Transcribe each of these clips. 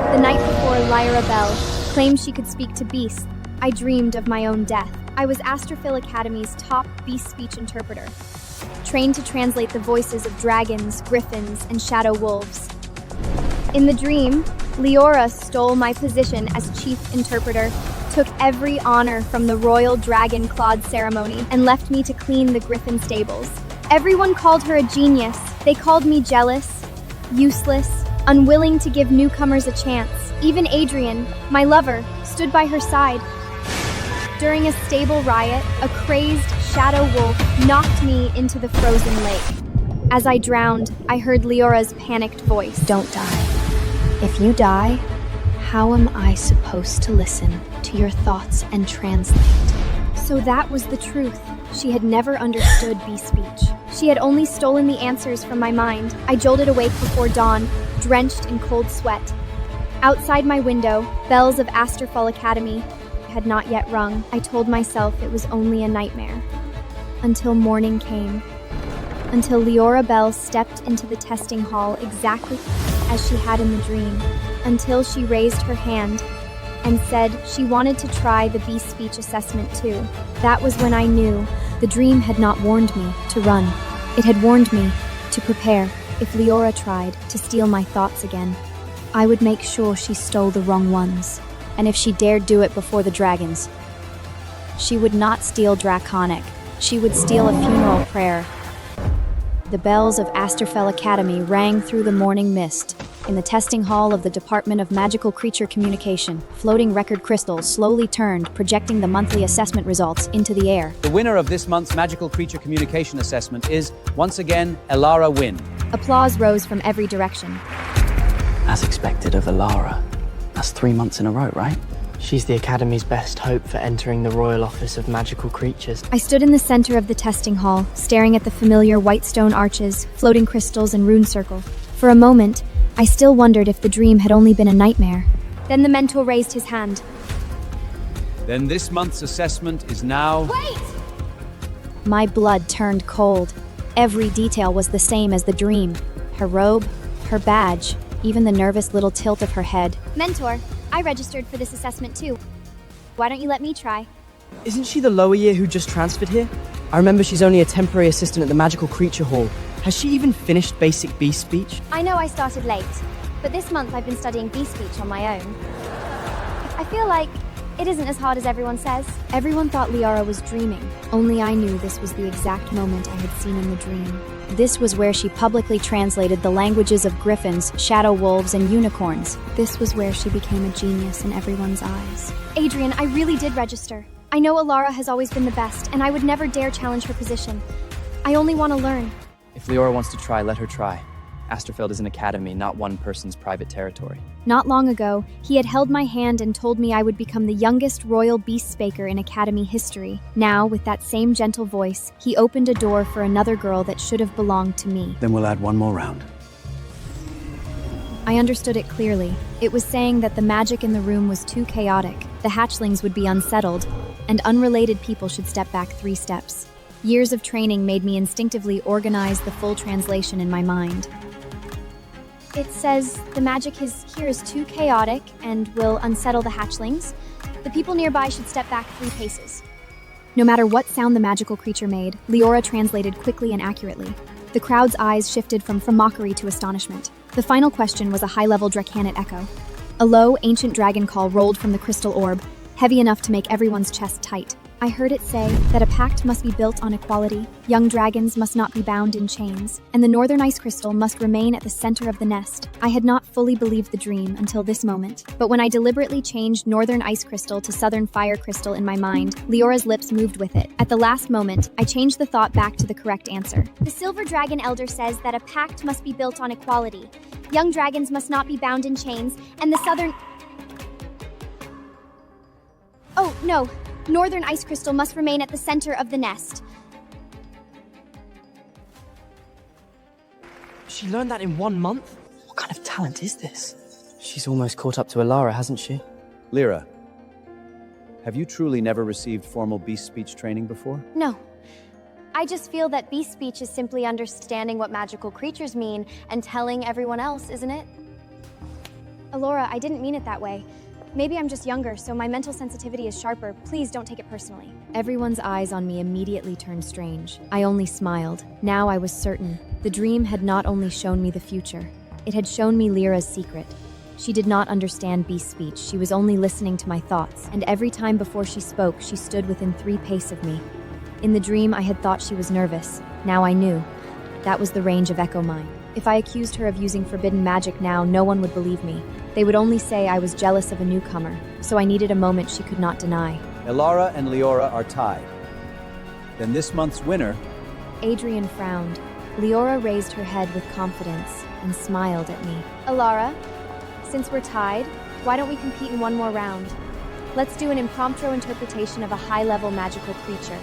The night before Liora Bell claimed she could speak to beasts, I dreamed of my own death. I was Asterfell Academy's top beast speech interpreter, trained to translate the voices of dragons, griffins, and shadow wolves. In the dream, Liora stole my position as chief interpreter, took every honor from the royal dragon clawed ceremony, and left me to clean the griffin stables. Everyone called her a genius. They called me jealous, useless, unwilling to give newcomers a chance. Even Adrian, my lover, stood by her side. During a stable riot, a crazed shadow wolf knocked me into the frozen lake. As I drowned, I heard Leora's panicked voice. Don't die. If you die, how am I supposed to listen to your thoughts and translate? So that was the truth. She had never understood beast speech. She had only stolen the answers from my mind. I jolted awake before dawn, drenched in cold sweat. Outside my window, bells of Asterfell Academy had not yet rung. I told myself it was only a nightmare. Until morning came. Until Liora Bell stepped into the testing hall exactly as she had in the dream. Until she raised her hand and said she wanted to try the beast speech assessment too. That was when I knew the dream had not warned me to run. It had warned me to prepare. If Liora tried to steal my thoughts again, I would make sure she stole the wrong ones. And if she dared do it before the dragons, she would not steal Draconic. She would steal a funeral prayer. The bells of Asterfell Academy rang through the morning mist. In the testing hall of the Department of Magical Creature Communication, floating record crystals slowly turned, projecting the monthly assessment results into the air. The winner of this month's Magical Creature Communication Assessment is, once again, Liora Wynn. Applause rose from every direction. As expected of Liora. That's 3 months in a row, right? She's the Academy's best hope for entering the Royal Office of Magical Creatures. I stood in the center of the testing hall, staring at the familiar white stone arches, floating crystals, and rune circle. For a moment, I still wondered if the dream had only been a nightmare. Then the mentor raised his hand. Then this month's assessment is now... Wait! My blood turned cold. Every detail was the same as the dream. Her robe, her badge, even the nervous little tilt of her head. Mentor, I registered for this assessment too. Why don't you let me try? Isn't she the lower year who just transferred here? I remember she's only a temporary assistant at the Magical Creature Hall. Has she even finished basic beast speech? I know I started late, but this month I've been studying beast speech on my own. I feel like it isn't as hard as everyone says. Everyone thought Liora was dreaming. Only I knew this was the exact moment I had seen in the dream. This was where she publicly translated the languages of griffins, shadow wolves, and unicorns. This was where she became a genius in everyone's eyes. Adrian, I really did register. I know Liora has always been the best, and I would never dare challenge her position. I only want to learn. If Liora wants to try, let her try. Asterfeld is an academy, not one person's private territory. Not long ago, he had held my hand and told me I would become the youngest royal beast speaker in Academy history. Now, with that same gentle voice, he opened a door for another girl that should have belonged to me. Then we'll add one more round. I understood it clearly. It was saying that the magic in the room was too chaotic, the hatchlings would be unsettled, and unrelated people should step back 3 steps. Years of training made me instinctively organize the full translation in my mind. It says the magic here is too chaotic and will unsettle the hatchlings. The people nearby should step back 3 paces. No matter what sound the magical creature made, Liora translated quickly and accurately. The crowd's eyes shifted from mockery to astonishment. The final question was a high-level Dracanate echo. A low, ancient dragon call rolled from the crystal orb, heavy enough to make everyone's chest tight. I heard it say that a pact must be built on equality, young dragons must not be bound in chains, and the northern ice crystal must remain at the center of the nest. I had not fully believed the dream until this moment, but when I deliberately changed northern ice crystal to southern fire crystal in my mind, Liora's lips moved with it. At the last moment, I changed the thought back to the correct answer. The silver dragon elder says that a pact must be built on equality, young dragons must not be bound in chains, and the southern... Oh, no. Northern ice crystal must remain at the center of the nest. She learned that in 1 month? What kind of talent is this? She's almost caught up to Liora, hasn't she? Liora, have you truly never received formal beast speech training before? No. I just feel that beast speech is simply understanding what magical creatures mean and telling everyone else, isn't it? Alora, I didn't mean it that way. Maybe I'm just younger, so my mental sensitivity is sharper. Please don't take it personally. Everyone's eyes on me immediately turned strange. I only smiled. Now I was certain. The dream had not only shown me the future, it had shown me Lyra's secret. She did not understand beast speech. She was only listening to my thoughts, and every time before she spoke, she stood within 3 paces of me. In the dream, I had thought she was nervous. Now I knew. That was the range of Echo Mine. If I accused her of using forbidden magic now, no one would believe me. They would only say I was jealous of a newcomer, so I needed a moment she could not deny. Ilara and Liora are tied. Then this month's winner... Adrian frowned. Liora raised her head with confidence and smiled at me. Alara, since we're tied, why don't we compete in one more round? Let's do an impromptu interpretation of a high-level magical creature.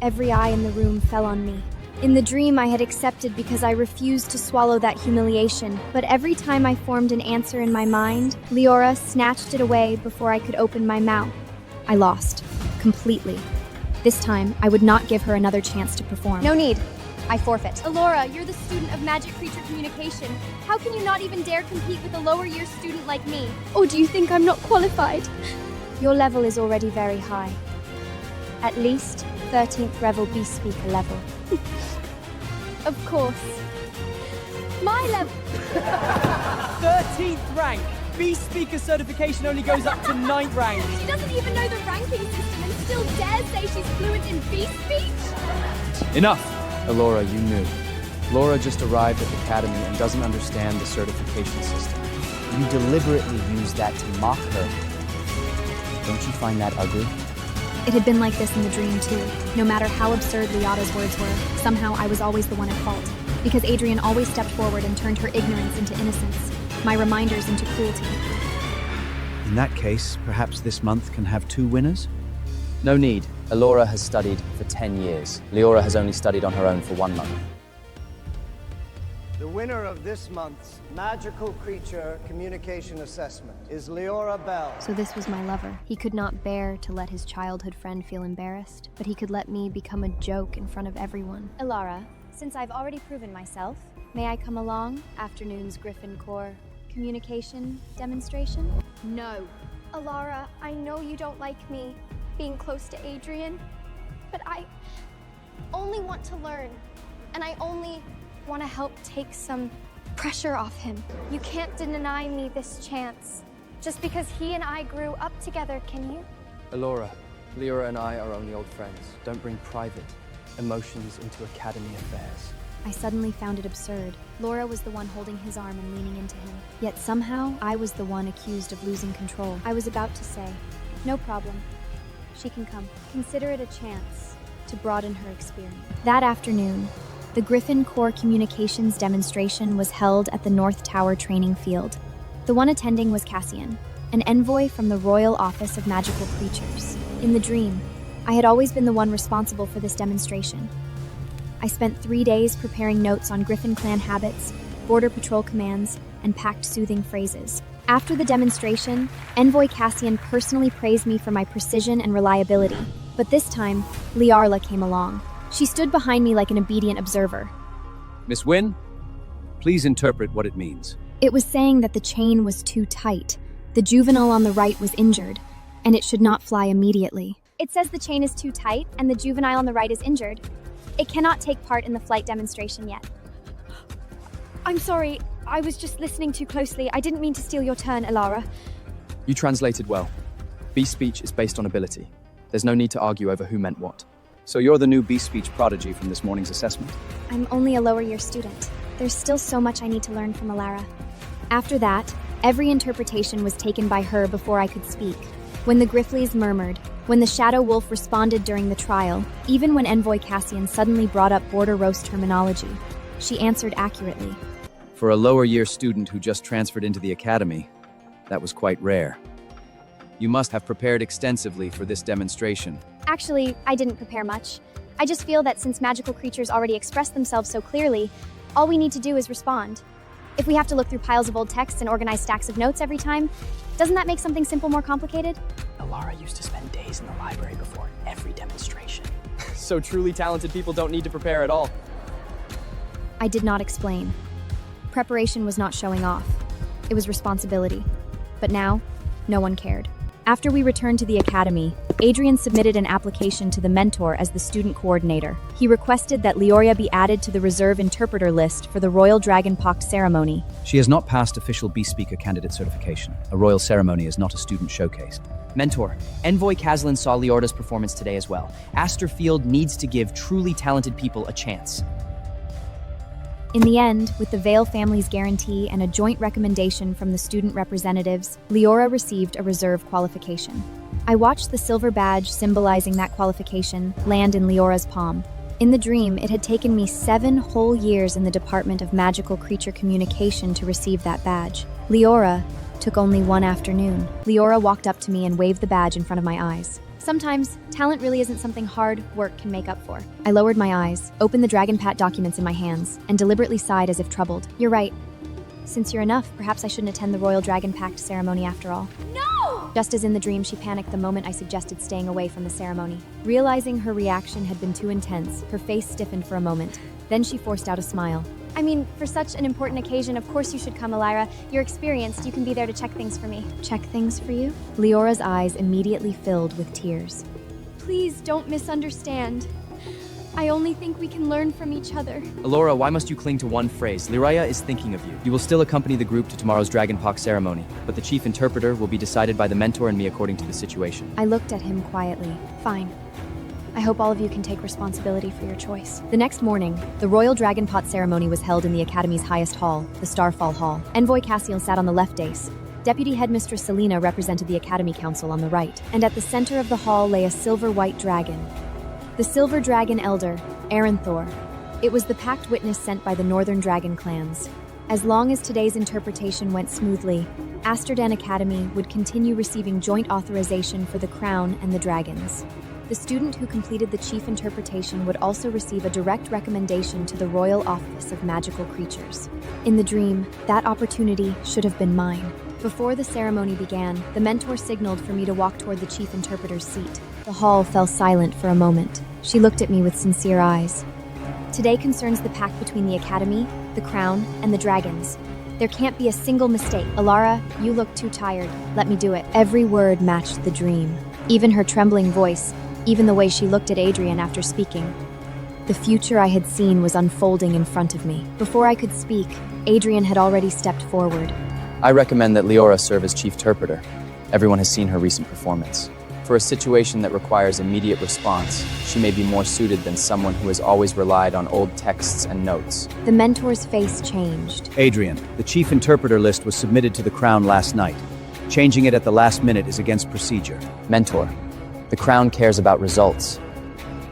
Every eye in the room fell on me. In the dream, I had accepted because I refused to swallow that humiliation, but every time I formed an answer in my mind, Liora snatched it away before I could open my mouth. I lost. Completely. This time, I would not give her another chance to perform. No need. I forfeit. Alora, you're the student of magic creature communication. How can you not even dare compete with a lower-year student like me? Or do you think I'm not qualified? Your level is already very high. At least 13th level beast speaker level. Of course. My level... 13th rank! Beast Speaker certification only goes up to 9th rank. She doesn't even know the ranking system and still dares say she's fluent in beast speech? Enough! Alora, you knew. Laura just arrived at the academy and doesn't understand the certification system. You deliberately used that to mock her. Don't you find that ugly? It had been like this in the dream, too. No matter how absurd Liata's words were, somehow I was always the one at fault. Because Adrian always stepped forward and turned her ignorance into innocence, my reminders into cruelty. In that case, perhaps this month can have 2 winners? No need. Alora has studied for 10 years. Liora has only studied on her own for 1 month. The winner of this month's Magical Creature Communication Assessment is Liora Bell. So this was my lover. He could not bear to let his childhood friend feel embarrassed, but he could let me become a joke in front of everyone. Ilara, since I've already proven myself, may I come along? Afternoon's Griffin Corps communication demonstration? No. Alara, I know you don't like me being close to Adrian, but I only want to learn, and I only want to help take some pressure off him. You can't deny me this chance. Just because he and I grew up together, can you? Alora, Liora and I are only old friends. Don't bring private emotions into academy affairs. I suddenly found it absurd. Laura was the one holding his arm and leaning into him. Yet somehow, I was the one accused of losing control. I was about to say, no problem. She can come. Consider it a chance to broaden her experience. That afternoon, the Griffin Corps Communications demonstration was held at the North Tower training field. The one attending was Cassian, an envoy from the Royal Office of Magical Creatures. In the dream, I had always been the one responsible for this demonstration. I spent 3 days preparing notes on Griffin clan habits, border patrol commands, and Pact soothing phrases. After the demonstration, Envoy Cassian personally praised me for my precision and reliability. But this time, Liara came along. She stood behind me like an obedient observer. Miss Wynn, please interpret what it means. It was saying that the chain was too tight. The juvenile on the right was injured, and it should not fly immediately. It says the chain is too tight, and the juvenile on the right is injured. It cannot take part in the flight demonstration yet. I'm sorry, I was just listening too closely. I didn't mean to steal your turn, Ilara. You translated well. Beast speech is based on ability. There's no need to argue over who meant what. So you're the new beast speech prodigy from this morning's assessment? I'm only a lower year student. There's still so much I need to learn from Ilara. After that, every interpretation was taken by her before I could speak. When the Griffleys murmured, when the Shadow Wolf responded during the trial, even when Envoy Cassian suddenly brought up border roast terminology, she answered accurately. For a lower year student who just transferred into the academy, that was quite rare. You must have prepared extensively for this demonstration. Actually, I didn't prepare much. I just feel that since magical creatures already express themselves so clearly, all we need to do is respond. If we have to look through piles of old texts and organize stacks of notes every time, doesn't that make something simple more complicated? Liora used to spend days in the library before every demonstration. So truly talented people don't need to prepare at all. I did not explain. Preparation was not showing off. It was responsibility. But now, no one cared. After we returned to the academy, Adrian submitted an application to the mentor as the student coordinator. He requested that Liora be added to the reserve interpreter list for the Royal Dragon Pact ceremony. She has not passed official B-Speaker candidate certification. A royal ceremony is not a student showcase. Mentor, Envoy Kazlan saw Leora's performance today as well. Asterfield needs to give truly talented people a chance. In the end, with the Vale family's guarantee and a joint recommendation from the student representatives, Liora received a reserve qualification. I watched the silver badge symbolizing that qualification land in Leora's palm. In the dream, it had taken me 7 whole years in the Department of Magical Creature Communication to receive that badge. Liora took only 1 afternoon. Liora walked up to me and waved the badge in front of my eyes. Sometimes, talent really isn't something hard work can make up for. I lowered my eyes, opened the Dragon Pact documents in my hands, and deliberately sighed as if troubled. You're right. Since you're enough, perhaps I shouldn't attend the Royal Dragon Pact ceremony after all. No! Just as in the dream, she panicked the moment I suggested staying away from the ceremony. Realizing her reaction had been too intense, her face stiffened for a moment. Then she forced out a smile. I mean, for such an important occasion, of course you should come, Elira. You're experienced. You can be there to check things for me. Check things for you? Leora's eyes immediately filled with tears. Please don't misunderstand. I only think we can learn from each other. Elora, why must you cling to one phrase? Liora is thinking of you. You will still accompany the group to tomorrow's Dragon Pact ceremony, but the chief interpreter will be decided by the mentor and me according to the situation. I looked at him quietly. Fine. I hope all of you can take responsibility for your choice. The next morning, the Royal Dragon Pact ceremony was held in the Academy's highest hall, the Starfall Hall. Envoy Cassiel sat on the left dais. Deputy Headmistress Selena represented the Academy Council on the right, and at the center of the hall lay a silver-white dragon. The Silver Dragon Elder, Aranthor. It was the Pact witness sent by the Northern Dragon clans. As long as today's interpretation went smoothly, Asterfell Academy would continue receiving joint authorization for the crown and the dragons. The student who completed the chief interpretation would also receive a direct recommendation to the Royal Office of Magical Creatures. In the dream, that opportunity should have been mine. Before the ceremony began, the mentor signaled for me to walk toward the chief interpreter's seat. The hall fell silent for a moment. She looked at me with sincere eyes. Today concerns the pact between the Academy, the Crown, and the Dragons. There can't be a single mistake. Alara, you look too tired. Let me do it. Every word matched the dream. Even her trembling voice, even the way she looked at Adrian after speaking. The future I had seen was unfolding in front of me. Before I could speak, Adrian had already stepped forward. I recommend that Liora serve as chief interpreter. Everyone has seen her recent performance. For a situation that requires immediate response, she may be more suited than someone who has always relied on old texts and notes. The mentor's face changed. Adrian, the chief interpreter list was submitted to the Crown last night. Changing it at the last minute is against procedure. Mentor, the Crown cares about results.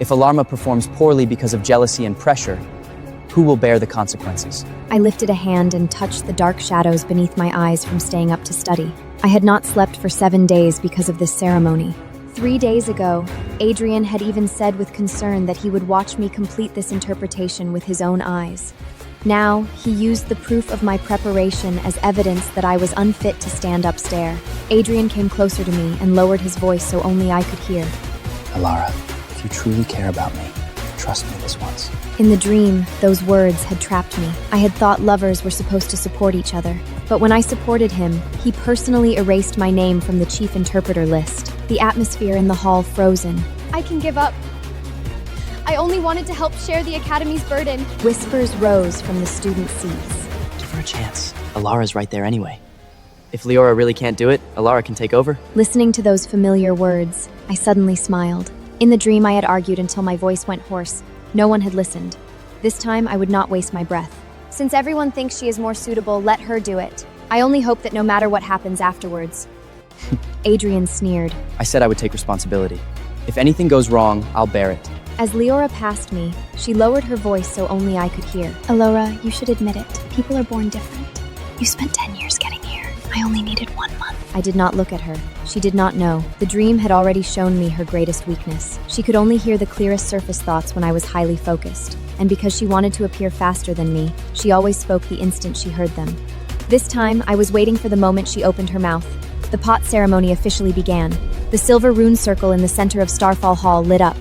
If Alarma performs poorly because of jealousy and pressure, who will bear the consequences? I lifted a hand and touched the dark shadows beneath my eyes from staying up to study. I had not slept for 7 days because of this ceremony. 3 days ago, Adrian had even said with concern that he would watch me complete this interpretation with his own eyes. Now, he used the proof of my preparation as evidence that I was unfit to stand upstairs. Adrian came closer to me and lowered his voice so only I could hear. Alara, if you truly care about me, trust me this once. In the dream, those words had trapped me. I had thought lovers were supposed to support each other. But when I supported him, he personally erased my name from the chief interpreter list. The atmosphere in the hall frozen. I can give up. I only wanted to help share the Academy's burden. Whispers rose from the student seats. Give her a chance. Alara's right there anyway. If Liora really can't do it, Alara can take over. Listening to those familiar words, I suddenly smiled. In the dream, I had argued until my voice went hoarse. No one had listened. This time, I would not waste my breath. Since everyone thinks she is more suitable, let her do it. I only hope that no matter what happens afterwards. Adrian sneered. I said I would take responsibility. If anything goes wrong, I'll bear it. As Liora passed me, she lowered her voice so only I could hear. Alora, you should admit it. People are born different. You spent 10 years getting here. I only needed 1 month. I did not look at her. She did not know. The dream had already shown me her greatest weakness. She could only hear the clearest surface thoughts when I was highly focused. And because she wanted to appear faster than me, she always spoke the instant she heard them. This time, I was waiting for the moment she opened her mouth. The pot ceremony officially began. The silver rune circle in the center of Starfall Hall lit up.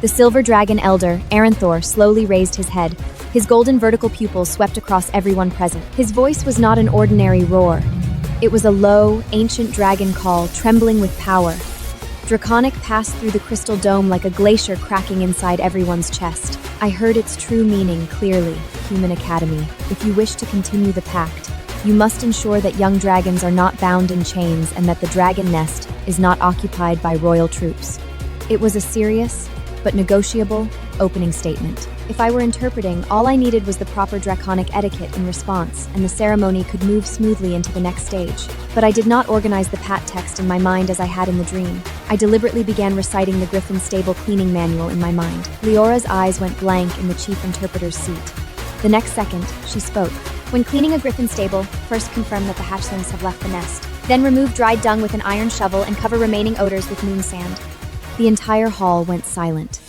The silver dragon elder, Aranthor, slowly raised his head. His golden vertical pupils swept across everyone present. His voice was not an ordinary roar. It was a low, ancient dragon call, trembling with power. Draconic passed through the crystal dome like a glacier cracking inside everyone's chest. I heard its true meaning clearly, Human Academy. If you wish to continue the Pact, you must ensure that young dragons are not bound in chains and that the dragon nest is not occupied by royal troops. It was a serious, but negotiable, opening statement. If I were interpreting, all I needed was the proper draconic etiquette in response, and the ceremony could move smoothly into the next stage. But I did not organize the pat text in my mind as I had in the dream. I deliberately began reciting the griffin stable cleaning manual in my mind. Leora's eyes went blank in the chief interpreter's seat. The next second, she spoke. When cleaning a griffin stable, first confirm that the hatchlings have left the nest. Then remove dried dung with an iron shovel and cover remaining odors with moon sand. The entire hall went silent.